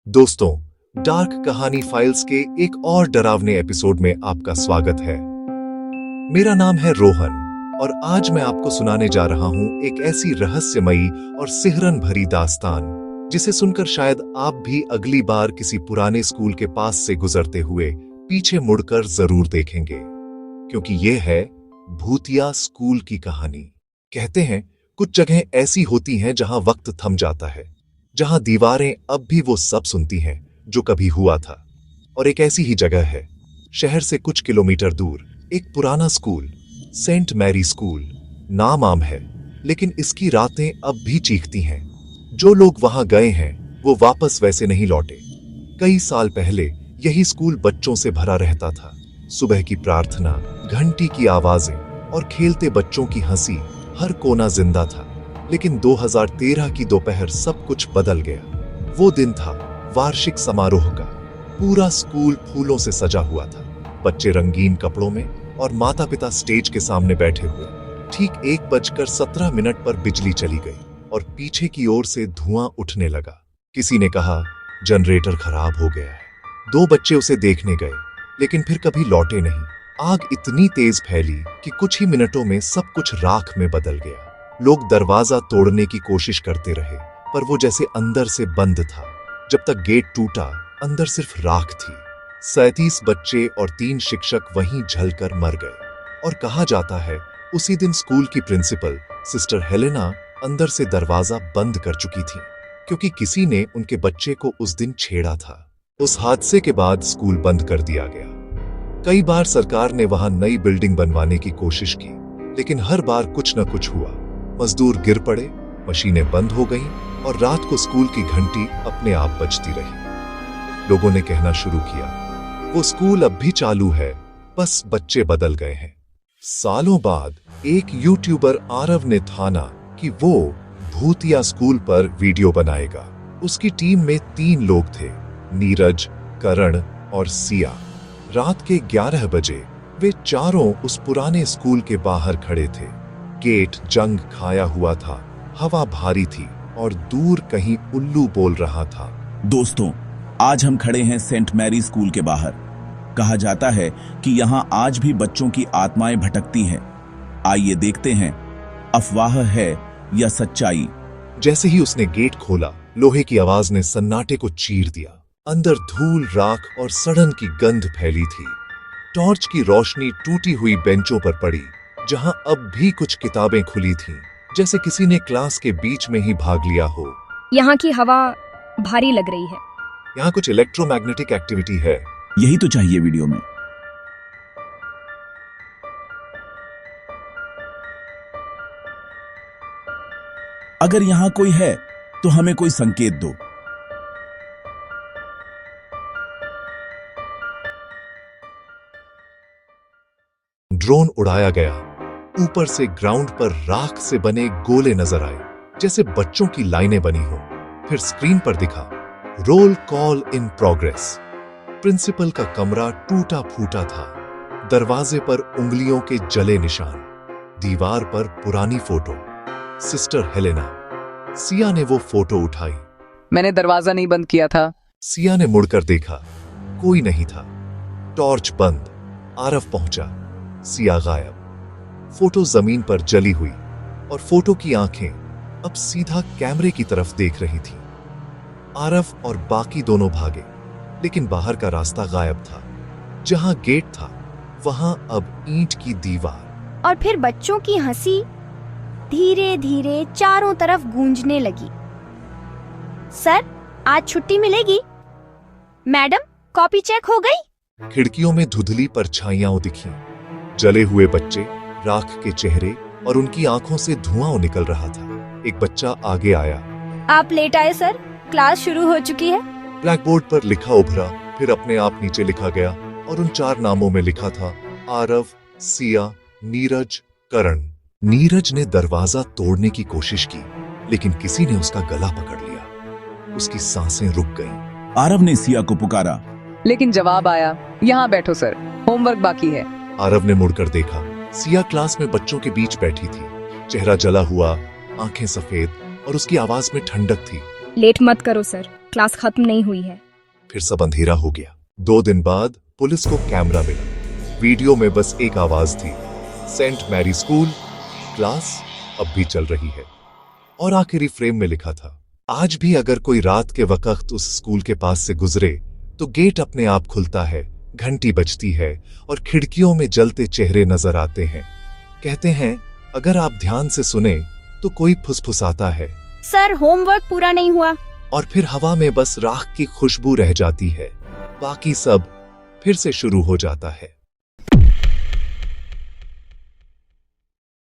दोस्तों, डार्क कहानी फाइल्स के एक और डरावने एपिसोड में आपका स्वागत है। मेरा नाम है रोहन और आज मैं आपको सुनाने जा रहा हूं एक ऐसी रहस्यमयी और सिहरन भरी दास्तान जिसे सुनकर शायद आप भी अगली बार किसी पुराने स्कूल के पास से गुजरते हुए पीछे मुड़कर जरूर देखेंगे, क्योंकि ये है भूतिया स्कूल की कहानी। कहते हैं कुछ जगहें ऐसी होती हैं जहां वक्त थम जाता है, जहां दीवारें अब भी वो सब सुनती हैं जो कभी हुआ था। और एक ऐसी ही जगह है, शहर से कुछ किलोमीटर दूर एक पुराना स्कूल, सेंट मैरी स्कूल नाम आम है, लेकिन इसकी रातें अब भी चीखती हैं। जो लोग वहां गए हैं वो वापस वैसे नहीं लौटे। कई साल पहले यही स्कूल बच्चों से भरा रहता था। सुबह की प्रार्थना, घंटी की आवाजें और खेलते बच्चों की हंसी, हर कोना जिंदा था। लेकिन 2013 की दोपहर सब कुछ बदल गया। वो दिन था वार्षिक समारोह का। पूरा स्कूल फूलों से सजा हुआ था, बच्चे रंगीन कपड़ों में और माता पिता स्टेज के सामने बैठे हुए। ठीक 1:17 पर बिजली चली गई और पीछे की ओर से धुआं उठने लगा। किसी ने कहा जनरेटर खराब हो गया है। 2 बच्चे उसे देखने गए, लेकिन फिर कभी लौटे नहीं। आग इतनी तेज फैली कि कुछ ही मिनटों में सब कुछ राख में बदल गया। लोग दरवाजा तोड़ने की कोशिश करते रहे, पर वो जैसे अंदर से बंद था। जब तक गेट टूटा, अंदर सिर्फ राख थी। 37 बच्चे और 3 शिक्षक वहीं जलकर मर गए। और कहा जाता है उसी दिन स्कूल की प्रिंसिपल सिस्टर हेलेना अंदर से दरवाजा बंद कर चुकी थी, क्योंकि किसी ने उनके बच्चे को उस दिन छेड़ा था। उस हादसे के बाद स्कूल बंद कर दिया गया। कई बार सरकार ने वहां नई बिल्डिंग बनवाने की कोशिश की, लेकिन हर बार कुछ न कुछ हुआ। मजदूर गिर पड़े, मशीनें बंद हो गईं और रात को स्कूल की घंटी अपने आप बजती रही। लोगों ने कहना शुरू किया वो स्कूल अब भी चालू है, बस बच्चे बदल गए हैं। सालों बाद एक यूट्यूबर आरव ने ठाना कि वो भूतिया स्कूल पर वीडियो बनाएगा। उसकी टीम में 3 लोग थे, नीरज, करण और सिया। रात के 11 बजे वे चारों उस पुराने स्कूल के बाहर खड़े थे। गेट जंग खाया हुआ था, हवा भारी थी और दूर कहीं उल्लू बोल रहा था। दोस्तों, आज हम खड़े हैं सेंट मैरी स्कूल के बाहर। कहा जाता है कि यहाँ आज भी बच्चों की आत्माएं भटकती हैं। आइए देखते हैं, अफवाह है या सच्चाई। जैसे ही उसने गेट खोला, लोहे की आवाज ने सन्नाटे को चीर दिया। अंदर धूल, राख और सड़न की गंध फैली थी। टॉर्च की रोशनी टूटी हुई बेंचों पर पड़ी, जहां अब भी कुछ किताबें खुली थीं, जैसे किसी ने क्लास के बीच में ही भाग लिया हो। यहाँ की हवा भारी लग रही है। यहाँ कुछ इलेक्ट्रोमैग्नेटिक एक्टिविटी है। यही तो चाहिए वीडियो में। अगर यहाँ कोई है तो हमें कोई संकेत दो। ड्रोन उड़ाया गया। ऊपर से ग्राउंड पर राख से बने गोले नजर आए, जैसे बच्चों की लाइनें बनी हो। फिर स्क्रीन पर दिखा roll call in progress. Principal का कमरा टूटा फूटा था। दरवाजे पर उंगलियों के जले निशान, दीवार पर पुरानी फोटो। Sister Helena. सिया ने वो फोटो उठाई। मैंने दरवाजा नहीं बंद किया था। सिया ने मुड़कर देखा, कोई नहीं था। टॉर्च बंद। आरव पहुंचा, सिया गायब। फोटो जमीन पर जली हुई और फोटो की आंखें अब सीधा कैमरे की तरफ देख रही थी। आरव और बाकी दोनों भागे, लेकिन बाहर का रास्ता गायब था। जहां गेट था वहां अब ईंट की दीवार। और फिर बच्चों की हंसी धीरे धीरे चारों तरफ गूंजने लगी। सर, आज छुट्टी मिलेगी? मैडम, कॉपी चेक हो गई? खिड़कियों में धुंधली परछाइयां दिखीं। जले हुए बच्चे, राख के चेहरे और उनकी आंखों से धुआं निकल रहा था। एक बच्चा आगे आया। आप लेट आए सर, क्लास शुरू हो चुकी है। ब्लैकबोर्ड पर लिखा उभरा, फिर अपने आप नीचे लिखा गया और उन 4 नामों में लिखा था आरव, सिया, नीरज, करण। नीरज ने दरवाजा तोड़ने की कोशिश की, लेकिन किसी ने उसका गला पकड़ लिया। उसकी सांसें रुक गईं। आरव ने सिया को पुकारा, लेकिन जवाब आया, यहाँ बैठो सर, होमवर्क बाकी है। आरव ने मुड़कर देखा। सिया क्लास में बच्चों के बीच बैठी थी, चेहरा जला हुआ, आंखें सफेद और उसकी आवाज में ठंडक थी। लेट मत करो सर, क्लास खत्म नहीं हुई है। फिर सब अंधेरा हो गया। 2 दिन बाद पुलिस को कैमरा मिला। वीडियो में बस एक आवाज थी, सेंट मैरी स्कूल, क्लास अब भी चल रही है। और आखिरी फ्रेम में लिखा था, आज भी अगर कोई रात के वक्त उस स्कूल के पास से गुजरे तो गेट अपने आप खुलता है, घंटी बजती है और खिड़कियों में जलते चेहरे नजर आते हैं। कहते हैं अगर आप ध्यान से सुने तो कोई फुसफुसाता है। सर होमवर्क पूरा नहीं हुआ। और फिर हवा में बस राख की खुशबू रह जाती है। बाकी सब फिर से शुरू हो जाता है।